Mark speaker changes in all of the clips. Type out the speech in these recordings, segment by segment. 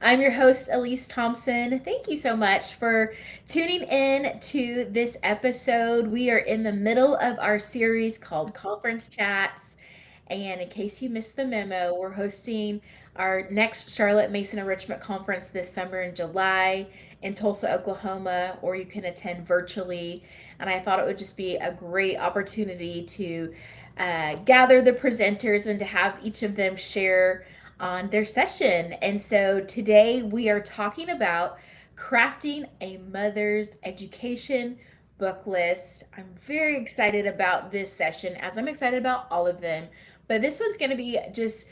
Speaker 1: I'm your host, Elise Thompson. Thank you so much for tuning in to this episode. We are in the middle of our series called Conference Chats. And in case you missed the memo, we're hosting our next Charlotte Mason Enrichment Conference this summer in July in Tulsa, Oklahoma, or you can attend virtually. And I thought it would just be a great opportunity to gather the presenters and to have each of them share on their session. And so today we are talking about crafting a mother's education book list. I'm very excited about this session, as I'm excited about all of them. But this one's going to be just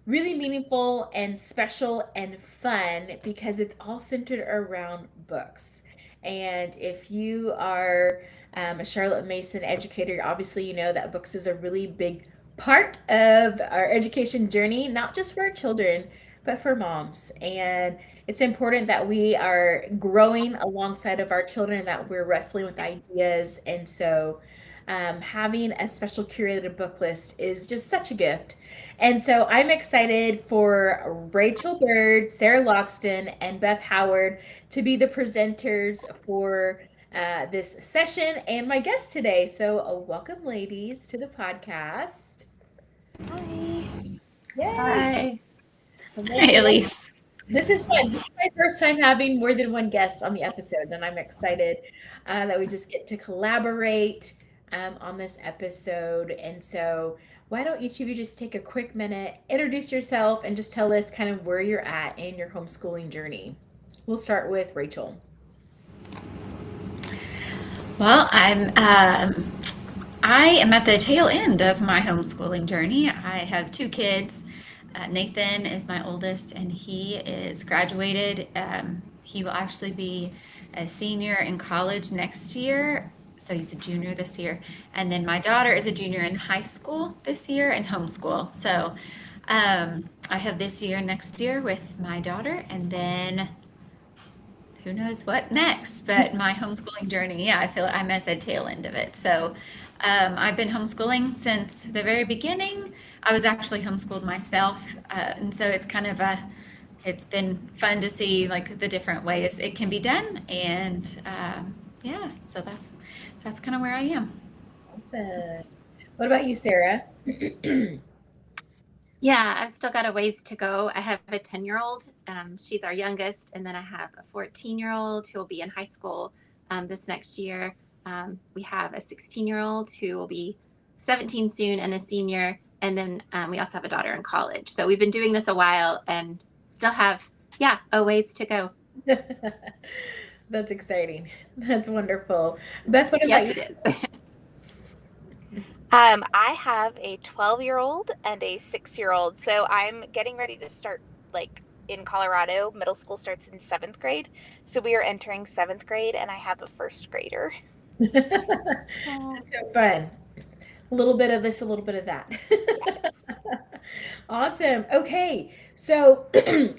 Speaker 1: really meaningful and special and fun because it's all centered around books. And if you are a Charlotte Mason educator, obviously you know that books is a really big part of our education journey, not just for our children, but for moms. And it's important that we are growing alongside of our children, that we're wrestling with ideas. And so having a special curated book list is just such a gift. And so I'm excited for Rachel Bird, Sarah Loxton, and Beth Howard to be the presenters for this session and my guest today. So, welcome, ladies, to the podcast.
Speaker 2: Hi.
Speaker 1: Yes.
Speaker 3: Hi.
Speaker 1: Hello,
Speaker 3: Hi,
Speaker 1: hello.
Speaker 3: Elise.
Speaker 1: This is fun. This is my first time having more than one guest on the episode, and I'm excited that we just get to collaborate on this episode. And so, why don't each of you just take a quick minute, introduce yourself, and just tell us kind of where you're at in your homeschooling journey? We'll start with Rachel.
Speaker 3: Well, I am at the tail end of my homeschooling journey. I have two kids. Nathan is my oldest, and he is graduated. He will actually be a senior in college next year, so he's a junior this year. And then my daughter is a junior in high school this year and homeschool. So I have this year, next year with my daughter, and then who knows what next, but my homeschooling journey, yeah, I feel I'm at the tail end of it. So I've been homeschooling since the very beginning. I was actually homeschooled myself, and so it's been fun to see like the different ways it can be done, and yeah, so that's kind of where I am.
Speaker 1: Awesome. What about you, Sarah?
Speaker 2: Yeah, I've still got a ways to go. I have a 10-year-old. She's our youngest. And then I have a 14-year-old who will be in high school this next year. We have a 16-year-old who will be 17 soon and a senior. And then we also have a daughter in college. So we've been doing this a while and still have, yeah, a ways to go.
Speaker 1: That's exciting. That's wonderful. Beth, what about
Speaker 2: Yes,
Speaker 1: you?
Speaker 2: it is.
Speaker 4: I have a 12-year-old and a 6-year-old. So I'm getting ready to start, like, in Colorado. Middle school starts in 7th grade. So we are entering 7th grade, and I have a first grader.
Speaker 2: Oh,
Speaker 1: That's so fun. A little bit of this, a little bit of that.
Speaker 4: Yes.
Speaker 1: Awesome. Okay. So,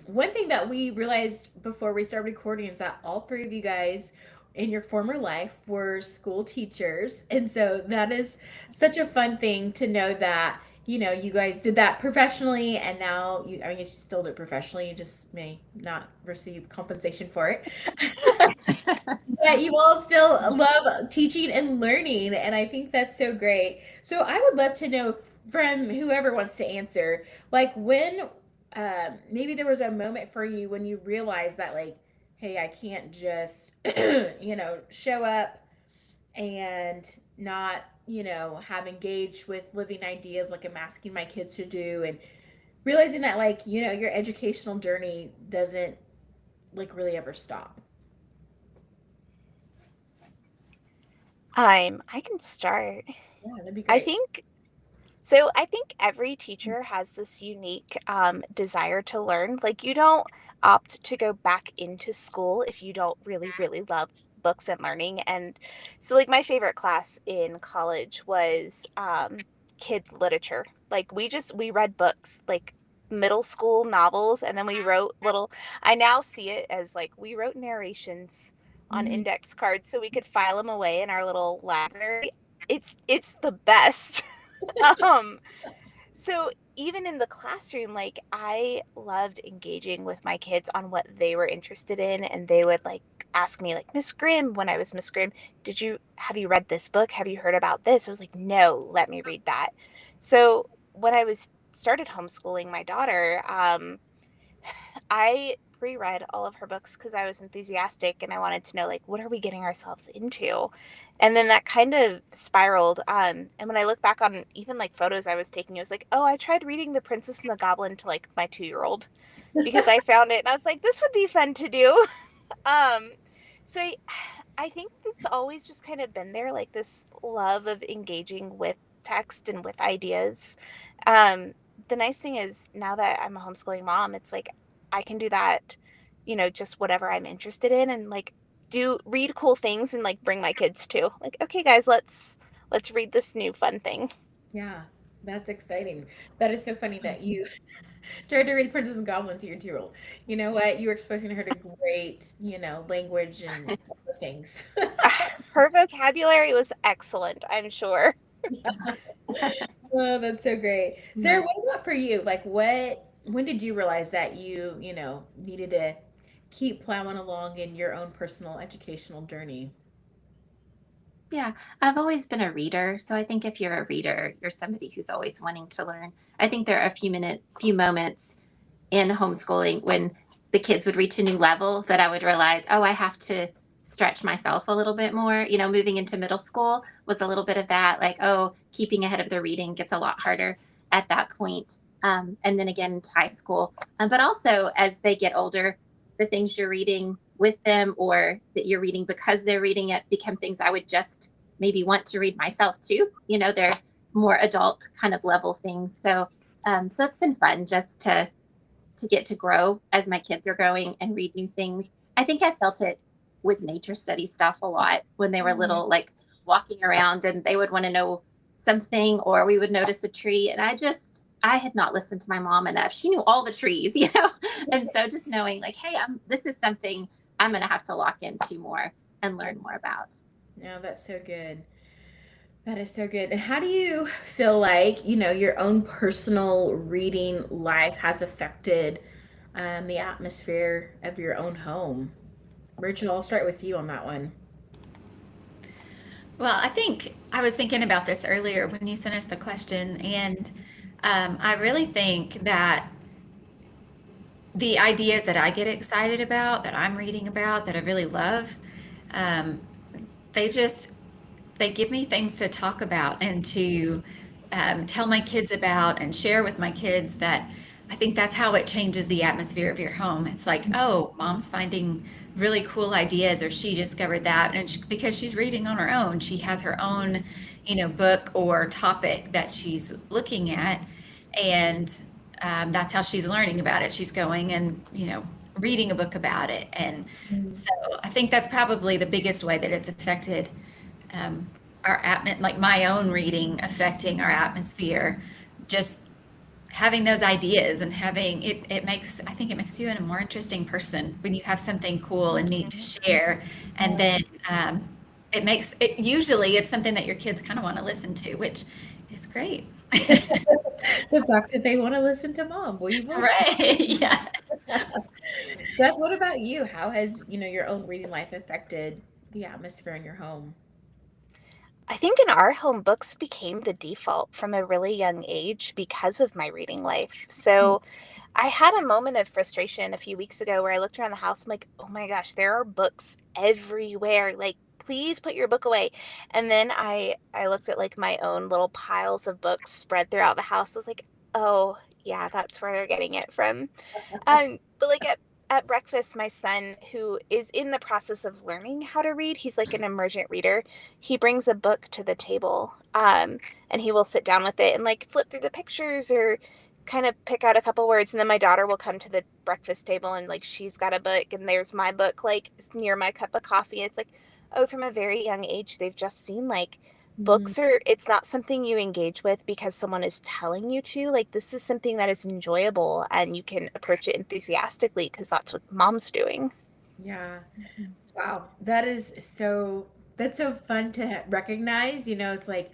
Speaker 1: one thing that we realized before we started recording is that all three of you guys in your former life were school teachers. And so, that is such a fun thing to know that, you guys did that professionally and now I mean, you still do it professionally. You just may not receive compensation for it. Yeah, you all still love teaching and learning, and I think that's so great. So I would love to know from whoever wants to answer, like when maybe there was a moment for you when you realized that, like, hey, I can't just show up and not have engaged with living ideas like I'm asking my kids to do, and realizing that, like, your educational journey doesn't like really ever stop.
Speaker 4: I can start.
Speaker 1: Yeah, that'd be
Speaker 4: I
Speaker 1: great.
Speaker 4: think I think every teacher has this unique desire to learn. Like, you don't opt to go back into school if you don't really, really love books and learning. And so, like, my favorite class in college was kid literature. Like, we read books, like middle school novels, and then we wrote little, I now see it as like we wrote narrations on
Speaker 1: Mhm.
Speaker 4: index cards so we could file them away in our little library. It's the best. um so even in the classroom, like I loved engaging with my kids on what they were interested in, and they would like ask me like, Miss Grimm, when I was Miss Grimm, have you read this book? Have you heard about this? I was like, no, let me read that. So when I was started homeschooling my daughter, I pre-read all of her books because I was enthusiastic and I wanted to know like what are we getting ourselves into? And then that kind of spiraled. And when I look back on even like photos I was taking, it was like, oh, I tried reading The Princess and the Goblin to like my 2-year-old because I found it and I was like, this would be fun to do. Um, so I think it's always just kind of been there, like this love of engaging with text and with ideas. Um, the nice thing is now that I'm a homeschooling mom, it's like I can do that, just whatever I'm interested in and like do read cool things and like bring my kids to. Like, okay, guys, let's read this new fun thing.
Speaker 1: Yeah, that's exciting. That is so funny that you tried to read Princess and Goblin to your 2-year-old. You know what? You were exposing her to great, language and other things.
Speaker 4: Her vocabulary was excellent, I'm sure.
Speaker 1: Oh, that's so great.
Speaker 2: Mm.
Speaker 1: Sarah, what about for you? Like when did you realize that needed to keep plowing along in your own personal educational journey?
Speaker 2: Yeah, I've always been a reader, so I think if you're a reader, you're somebody who's always wanting to learn. I think there are few moments in homeschooling when the kids would reach a new level that I would realize, oh, I have to stretch myself a little bit more. Moving into middle school was a little bit of that, like, oh, keeping ahead of the reading gets a lot harder at that point. And then again into high school. But also as they get older, the things you're reading with them or that you're reading because they're reading it become things I would just maybe want to read myself too. They're more adult kind of level things. So it's been fun just to get to grow as my kids are growing and read new things. I think I felt it with nature study stuff a lot when they were
Speaker 1: Mhm.
Speaker 2: little, like walking around and they would want to know something or we would notice a tree. And I had not listened to my mom enough. She knew all the trees, And so just knowing like, hey, this is something I'm going to have to lock into more and learn more about.
Speaker 1: Yeah, that's so good. That is so good. And how do you feel like, your own personal reading life has affected the atmosphere of your own home? Rachel, I'll start with you on that one.
Speaker 3: Well, I think I was thinking about this earlier when you sent us the question, and I really think that the ideas that I get excited about, that I'm reading about, that I really love, um, they just they give me things to talk about and to tell my kids about and share with my kids that I think that's how it changes the atmosphere of your home. It's like, oh, mom's finding really cool ideas or she discovered that and because she's reading on her own, she has her own, book or topic that she's looking at and that's how she's learning about it. She's going and, reading a book about it. And
Speaker 1: Mm.
Speaker 3: so I think that's probably the biggest way that it's affected um, like my own reading affecting our atmosphere, just having those ideas and having it makes, I think it makes you a more interesting person when you have something cool and neat to
Speaker 4: Mhm.
Speaker 3: share. And then it makes it, usually it's something that your kids kind of want to listen to, which is great.
Speaker 1: The fact that they want to listen to mom, we will.
Speaker 3: Right. Yeah.
Speaker 1: Beth, what about you? How has, your own reading life affected the atmosphere in your home?
Speaker 4: I think in our home, books became the default from a really young age because of my reading life. So I had a moment of frustration a few weeks ago where I looked around the house. I'm like, oh my gosh, there are books everywhere. Like, please put your book away. And then I looked at like my own little piles of books spread throughout the house. I was like, oh yeah, that's where they're getting it from. But like at breakfast, my son, who is in the process of learning how to read, he's like an emergent reader. He brings a book to the table, and he will sit down with it and like flip through the pictures or kind of pick out a couple words. And then my daughter will come to the breakfast table and like she's got a book, and there's my book like near my cup of coffee. It's like, oh, from a very young age, they've just seen like
Speaker 1: Mm,
Speaker 4: books are it's not something you engage with because someone is telling you to. Like this is something that is enjoyable and you can approach it enthusiastically because that's what mom's doing.
Speaker 1: yeah. Wow. That's so fun to recognize. It's like,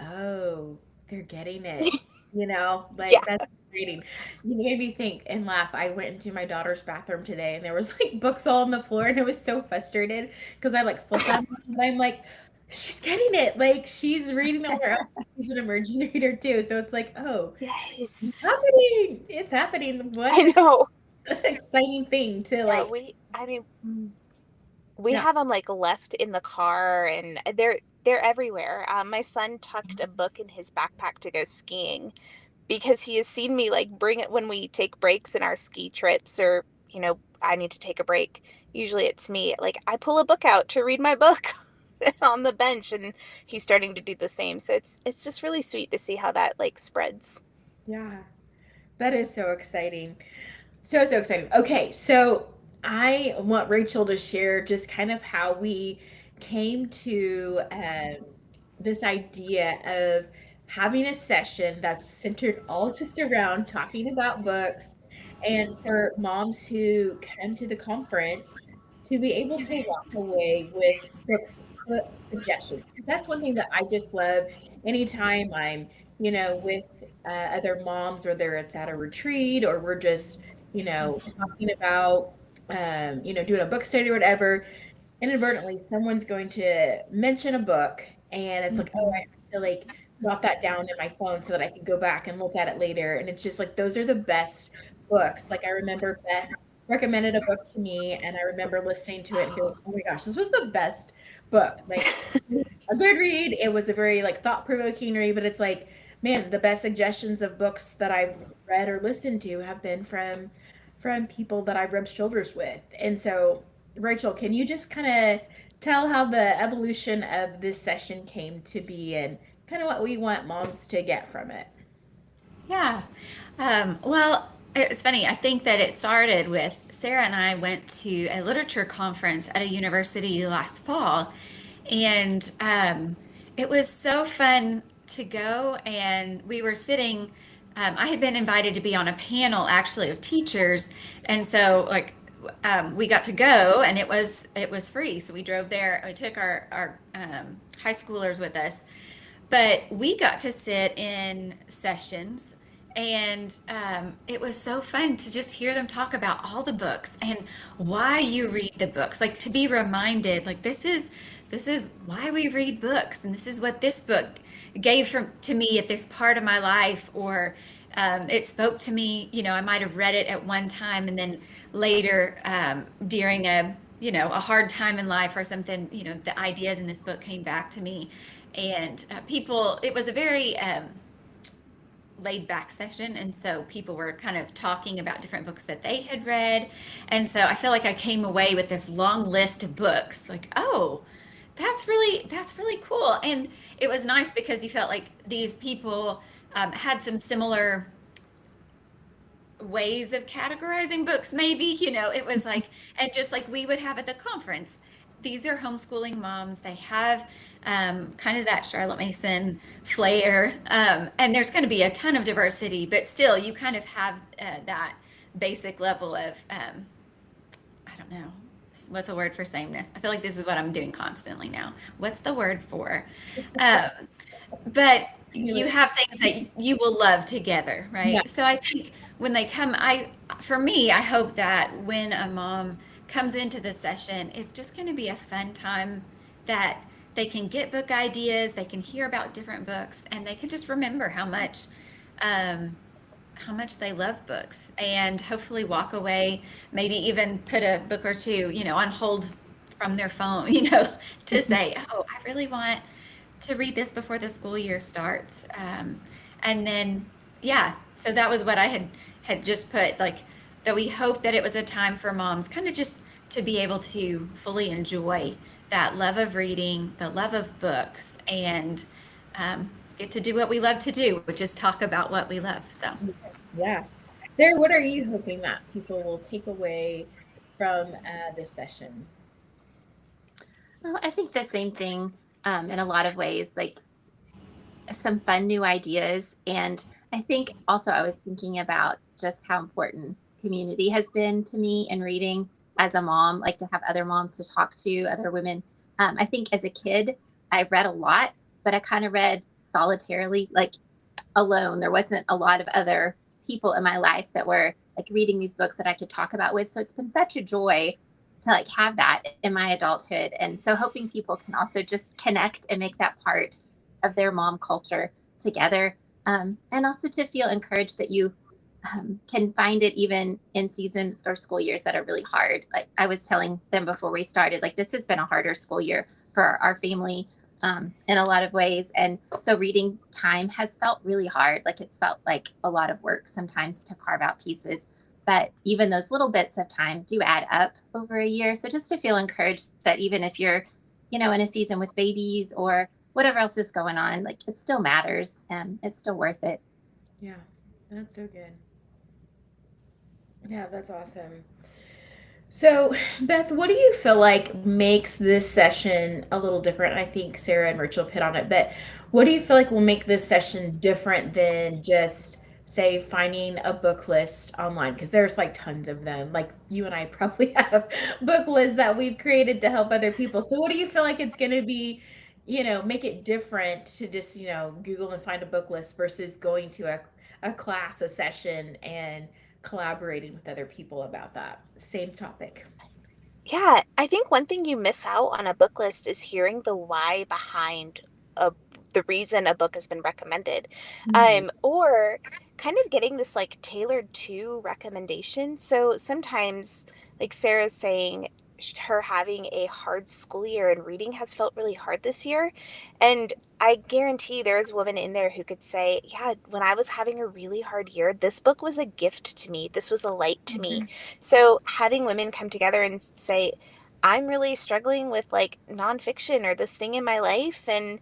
Speaker 1: oh, they're getting it.
Speaker 4: Yeah.
Speaker 1: that's exciting. You made me think and laugh. I went into my daughter's bathroom today and there was like books all on the floor and I was so frustrated because I like slipped on them. And I'm like, she's getting it. Like she's reading on her own. She's an emerging reader too. So it's like, oh, it's
Speaker 4: Yes.
Speaker 1: happening. It's happening. What
Speaker 4: I know.
Speaker 1: exciting thing to
Speaker 4: Yeah,
Speaker 1: like,
Speaker 4: I mean,
Speaker 1: mm,
Speaker 4: we
Speaker 1: yeah.
Speaker 4: have them like left in the car and they're everywhere. My son tucked a book in his backpack to go skiing because he has seen me like bring it when we take breaks in our ski trips or, I need to take a break. Usually it's me. Like I pull a book out to read my book on the bench and he's starting to do the same. So it's just really sweet to see how that like spreads.
Speaker 1: Yeah. That is so exciting. So, so exciting. Okay, so I want Rachel to share just kind of how we came to this idea of having a session that's centered all just around talking about books and for moms who come to the conference to be able to walk away with book suggestions. That's one thing that I just love anytime I'm, with other moms, whether it's at a retreat or we're just talking about, doing a book study or whatever, inadvertently someone's going to mention a book and it's like, oh, I have to like jot that down in my phone so that I can go back and look at it later. And it's just like, those are the best books. Like I remember Beth recommended a book to me and I remember listening to it and going, oh my gosh, this was the best book. Like a good read. It was a very like thought provoking read, but it's like, man, the best suggestions of books that I've read or listened to have been from people that I've rubbed shoulders with. And so, Rachel, can you just kind of tell how the evolution of this session came to be and kind of what we want moms to get from it?
Speaker 3: Yeah. Well, it's funny. I think that it started with Sarah and I went to a literature conference at a university last fall, and it was so fun to go. And we were sitting. I had been invited to be on a panel actually of teachers, and so like we got to go, and it was free. So we drove there. We took our high schoolers with us, but we got to sit in sessions and it was so fun to just hear them talk about all the books and why you read the books, like to be reminded like this is why we read books, and this is what this book gave to me at this part of my life, or it spoke to me. I might have read it at one time and then later during a hard time in life or something, the ideas in this book came back to me. And it was a very laid back session. And so people were kind of talking about different books that they had read. And so I feel like I came away with this long list of books like, oh, that's really cool. And it was nice because you felt like these people had some similar ways of categorizing books, maybe. It was like, and just like we would have at the conference, these are homeschooling moms. They have kind of that Charlotte Mason flair, and there's going to be a ton of diversity, but still you kind of have that basic level of I don't know, what's the word for sameness. I feel like this is what I'm doing constantly now. What's the word for um, but you have things that you will love together,
Speaker 1: Yeah.
Speaker 3: right? So I think when they come, for me, I hope that when a mom comes into the session, it's just going to be a fun time that they can get book ideas, they can hear about different books, and they can just remember um, how much they love books, and hopefully walk away, maybe even put a book or two, on hold from their phone, to say, oh, I really want to read this before the school year starts. And then, yeah, so that was what I had just put, like, that we hope that it was a time for moms kind of just to be able to fully enjoy that love of reading, the love of books, and get to do what we love to do, which is talk about what we love. So,
Speaker 1: Yeah. Sarah, what are you hoping that people will take away from this session?
Speaker 2: Well, I think the same thing in a lot of ways, like some fun new ideas. And I think also I was thinking about just how important community has been to me in reading as a mom, like to have other moms to talk to, other women. I think as a kid, I read a lot, but I kind of read solitarily. Like alone. There wasn't a lot of other people in my life that were like reading these books that I could talk about with. So it's been such a joy to like have that in my adulthood. And so hoping people can also just connect and make that part of their mom culture together. And also to feel encouraged that you can find it even in seasons or school years that are really hard. Like I was telling them before we started, like this has been a harder school year for our family in a lot of ways. And so reading time has felt really hard. Like it's felt like a lot of work sometimes to carve out pieces. But even those little bits of time do add up over a year. So just to feel encouraged that even if you're, in a season with babies or whatever else is going on, like it still matters and it's still worth it.
Speaker 1: Yeah, that's so good. Yeah, that's awesome. So, Beth, what do you feel like makes this session a little different? I think Sarah and Rachel have hit on it, but what do you feel like will make this session different than just, say, finding a book list online? Because there's like tons of them. Like you and I probably have book lists that we've created to help other people. So, what do you feel like it's going to be, make it different to just, Google and find a book list versus going to a class, a session, and collaborating with other people about that same topic?
Speaker 4: Yeah, I think one thing you miss out on a book list is hearing the why behind a, the reason a book has been recommended,
Speaker 1: Mhm.
Speaker 4: or kind of getting this like tailored to recommendation. So sometimes, like Sarah's saying, her having a hard school year and reading has felt really hard this year, and I guarantee there's a woman in there who could say, yeah, when I was having a really hard year, this book was a gift to me. This was a light to me.
Speaker 1: Mhm.
Speaker 4: So having women come together and say, I'm really struggling with like nonfiction or this thing in my life, and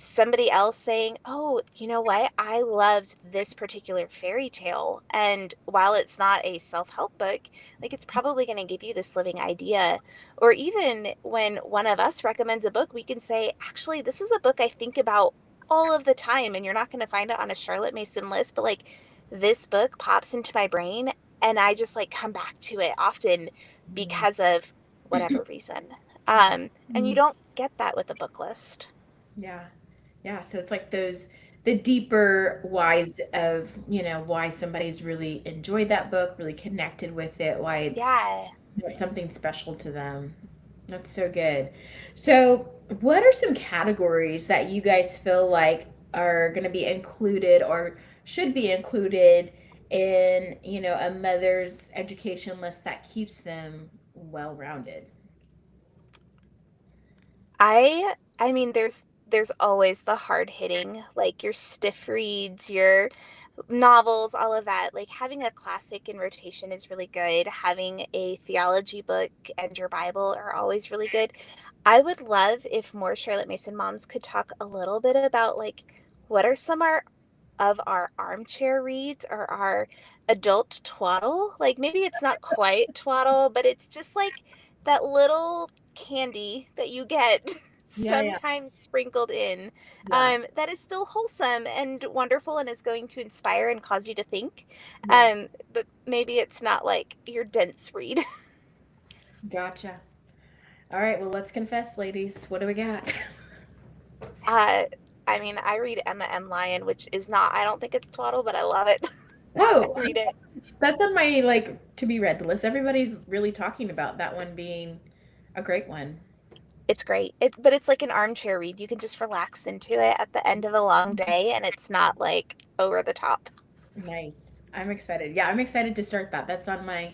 Speaker 4: somebody else saying, oh, you know what? I loved this particular fairy tale. And while it's not a self help book, like it's probably going to give you this living idea. Or even when one of us recommends a book, we can say, actually, this is a book I think about all of the time. And you're not going to find it on a Charlotte Mason list, but like this book pops into my brain and I just like come back to it often
Speaker 1: Mhm.
Speaker 4: because of whatever reason.
Speaker 1: Yeah.
Speaker 4: And you
Speaker 1: Mhm.
Speaker 4: don't get that with a book list.
Speaker 1: Yeah. Yeah. So it's like the deeper whys of, why somebody's really enjoyed that book, really connected with it, why
Speaker 4: Yeah.
Speaker 1: it's something special to them. That's so good. So, what are some categories that you guys feel like are going to be included or should be included in, a mother's education list that keeps them well-rounded?
Speaker 4: I mean there's always the hard hitting, like your stiff reads, your novels, all of that. Like having a classic in rotation is really good. Having a theology book and your Bible are always really good. I would love if more Charlotte Mason moms could talk a little bit about like what are some of our armchair reads or our adult twaddle. Like maybe it's not quite twaddle, but it's just like that little candy that you get
Speaker 1: Yeah, yeah,
Speaker 4: sometimes sprinkled in,
Speaker 1: yeah,
Speaker 4: that is still wholesome and wonderful and is going to inspire and cause you to think.
Speaker 1: yeah.
Speaker 4: But maybe it's not like your dense read.
Speaker 1: Gotcha. All right, well, let's confess, ladies. What do we got?
Speaker 4: uh, I mean, I read Emma M. Lyon, which is not, I don't think it's twaddle, but I love it. I
Speaker 1: Oh,
Speaker 4: read it.
Speaker 1: that's on my like to be read list. Everybody's really talking about that one being a great one.
Speaker 4: It's great. But it's like an armchair read. You can just relax into it at the end of a long day, and it's not like over the top.
Speaker 1: Nice. I'm excited. Yeah, I'm excited to start that. That's on my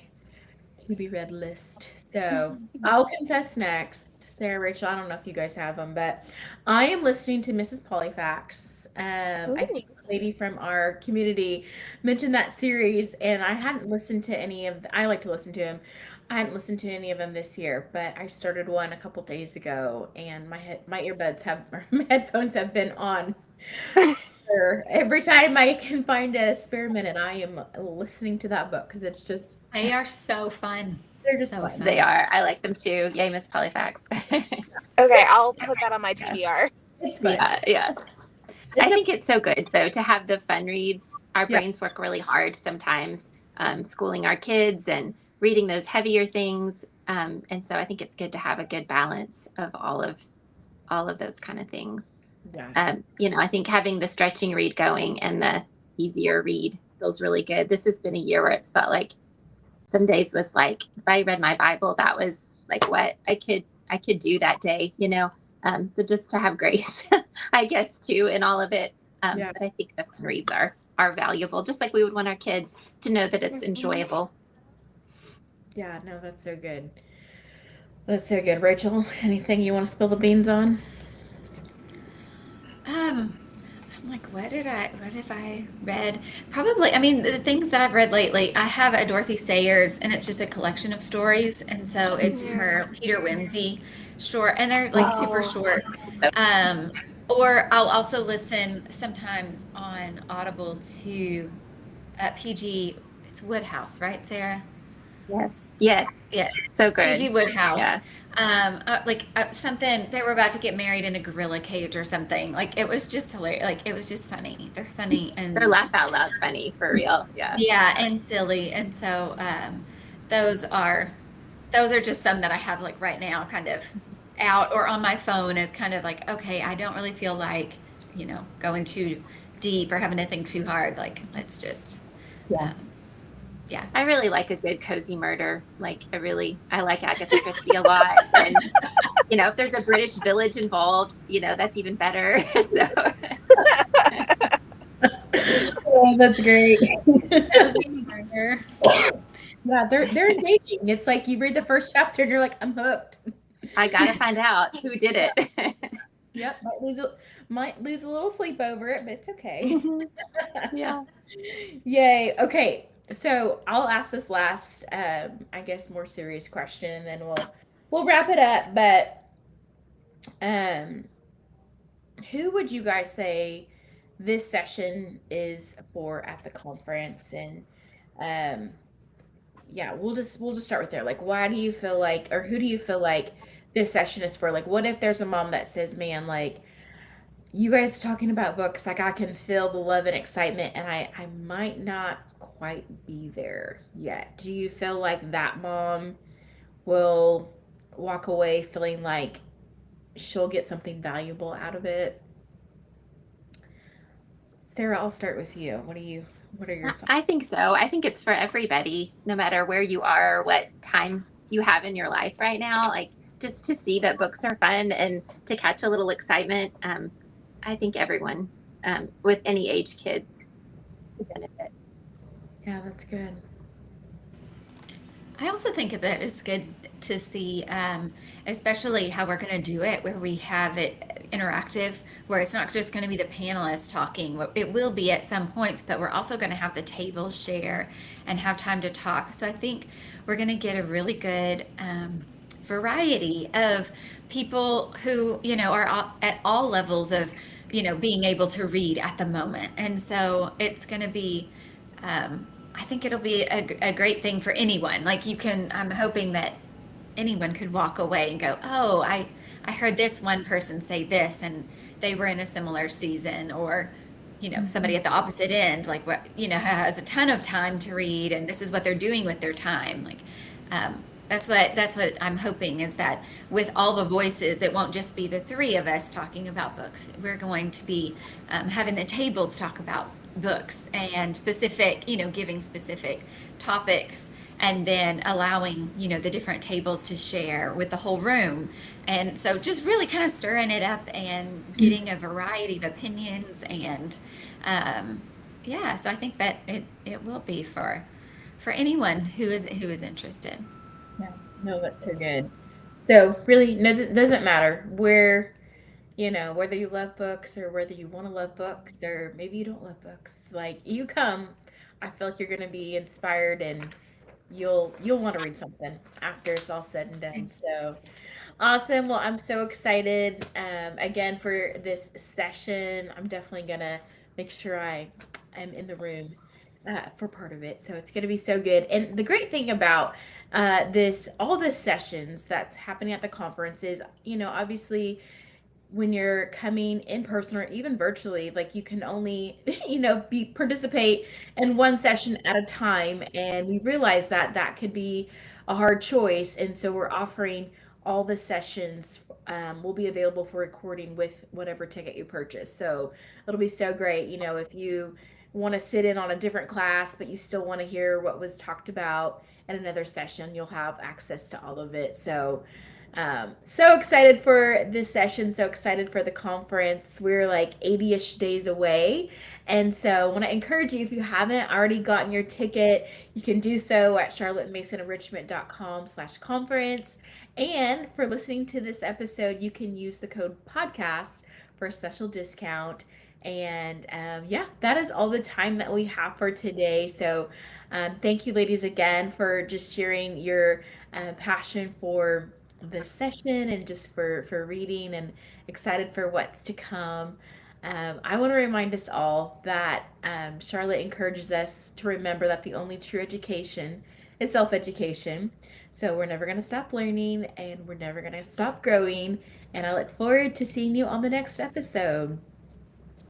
Speaker 1: to be read list. So I'll confess next. Sarah, Rachel, I don't know if you guys have them, but I am listening to Mrs. Polyfax. I
Speaker 4: Ooh.
Speaker 1: think a lady from our community mentioned that series, and I hadn't listened to any of. I like to listen to him. I hadn't listened to any of them this year, but I started one a couple days ago, and my earbuds have my headphones have been on. Every time I can find a spare minute, I am listening to that book because it's just
Speaker 3: They are so fun.
Speaker 1: they're just
Speaker 3: So
Speaker 1: fun.
Speaker 2: They
Speaker 3: fun.
Speaker 2: are. I like them too. Yay, Miss Polyfax.
Speaker 4: Okay, I'll put that on my
Speaker 2: Yes.
Speaker 4: TBR.
Speaker 1: It's fun.
Speaker 2: Yeah. I think it's so good though to have the fun reads. Our
Speaker 1: Yeah.
Speaker 2: brains work really hard sometimes, schooling our kids and reading those heavier things. And so I think it's good to have a good balance of all of those kind of things.
Speaker 1: Yeah.
Speaker 2: I think having the stretching read going and the easier read feels really good. This has been a year where it's felt like some days was like if I read my Bible, that was like what I could do that day. So just to have grace, I guess too, in all of it.
Speaker 1: Yeah.
Speaker 2: But I think the fun reads are valuable, just like we would want our kids to know that it's enjoyable.
Speaker 1: Yeah, no, that's so good. That's so good. Rachel, anything you want to spill the beans on?
Speaker 3: I'm like, what have I read? Probably, I mean, the things that I've read lately, I have a Dorothy Sayers, and it's just a collection of stories. And so it's her Peter Wimsey short, and they're like super
Speaker 4: Oh,
Speaker 3: short. Um, or I'll also listen sometimes on Audible to PG, it's Woodhouse, right, Sarah?
Speaker 2: Yes,
Speaker 3: Yes,
Speaker 2: so
Speaker 3: PG
Speaker 2: good.
Speaker 3: Woodhouse.
Speaker 2: Yeah,
Speaker 3: Something they were about to get married in a gorilla cage or something. Like it was just hilarious. Like it was just funny. They're funny
Speaker 2: they're
Speaker 3: and
Speaker 2: laugh out loud funny for real. Yeah.
Speaker 3: yeah, and silly. And so those are those are just some that I have like right now, kind of out or on my phone as kind of like, okay, I don't really feel like going too deep or having to think too hard. Like let's just
Speaker 1: Yeah.
Speaker 3: um, yeah.
Speaker 2: I really like a good cozy murder. Like I like Agatha Christie a lot. And if there's a British village involved, that's even better. So
Speaker 1: Oh, that's great.
Speaker 3: Cozy murder.
Speaker 1: Yeah, they're engaging. It's like you read the first chapter and you're like, I'm hooked.
Speaker 2: I gotta find out who did it.
Speaker 1: Yep, might lose a little sleep over it, but it's okay.
Speaker 2: Yeah.
Speaker 1: Yay. Okay. So I'll ask this last, I guess, more serious question, and then we'll wrap it up. But um, who would you guys say this session is for at the conference? And um, yeah, we'll just start with there. Like, why do you feel like, or who do you feel like this session is for? Like, what if there's a mom that says, "Man, like, you guys talking about books, like I can feel the love and excitement, and I might not quite be there yet." Do you feel like that mom will walk away feeling like she'll get something valuable out of it? Sarah, I'll start with you. What are your thoughts?
Speaker 2: I think so. I think it's for everybody, no matter where you are, what time you have in your life right now. Like just to see that books are fun and to catch a little excitement. I think everyone with any age kids could benefit.
Speaker 1: Yeah, that's good.
Speaker 3: I also think that it's good to see, especially how we're going to do it, where we have it interactive, where it's not just going to be the panelists talking. It will be at some points, but we're also going to have the table share and have time to talk. So I think we're going to get a really good variety of people who, are at all levels of, being able to read at the moment. And so it's going to be, I think it'll be a great thing for anyone. Like I'm hoping that anyone could walk away and go, oh, I heard this one person say this and they were in a similar season, or, somebody at the opposite end, like what, has a ton of time to read and this is what they're doing with their time. Like, that's what I'm hoping is that with all the voices, it won't just be the three of us talking about books. We're going to be having the tables talk about books and specific, giving specific topics and then allowing, the different tables to share with the whole room. And so just really kind of stirring it up and getting a variety of opinions and yeah, so I think that it will be for anyone who is interested.
Speaker 1: Yeah, no, that's so good. So really, doesn't matter where, whether you love books or whether you want to love books or maybe you don't love books. Like you come, I feel like you're gonna be inspired and you'll want to read something after it's all said and done. So awesome. Well, I'm so excited again for this session. I'm definitely gonna make sure I am in the room for part of it. So it's gonna be so good. And the great thing about all the sessions that's happening at the conference is, obviously when you're coming in person or even virtually, like you can only, be participate in one session at a time. And we realize that that could be a hard choice. And so we're offering all the sessions will be available for recording with whatever ticket you purchase. So it'll be so great. You know, if you want to sit in on a different class, but you still want to hear what was talked about in another session, you'll have access to all of it. So, so excited for this session. So excited for the conference. We're like 80-ish days away. And so I want to encourage you, if you haven't already gotten your ticket, you can do so at charlottemasonenrichment.com/conference. And for listening to this episode, you can use the code podcast for a special discount. And yeah, that is all the time that we have for today. So thank you, ladies, again for just sharing your passion for this session and just for reading, and excited for what's to come. I want to remind us all that Charlotte encourages us to remember that the only true education is self-education. So we're never going to stop learning, and we're never going to stop growing. And I look forward to seeing you on the next episode.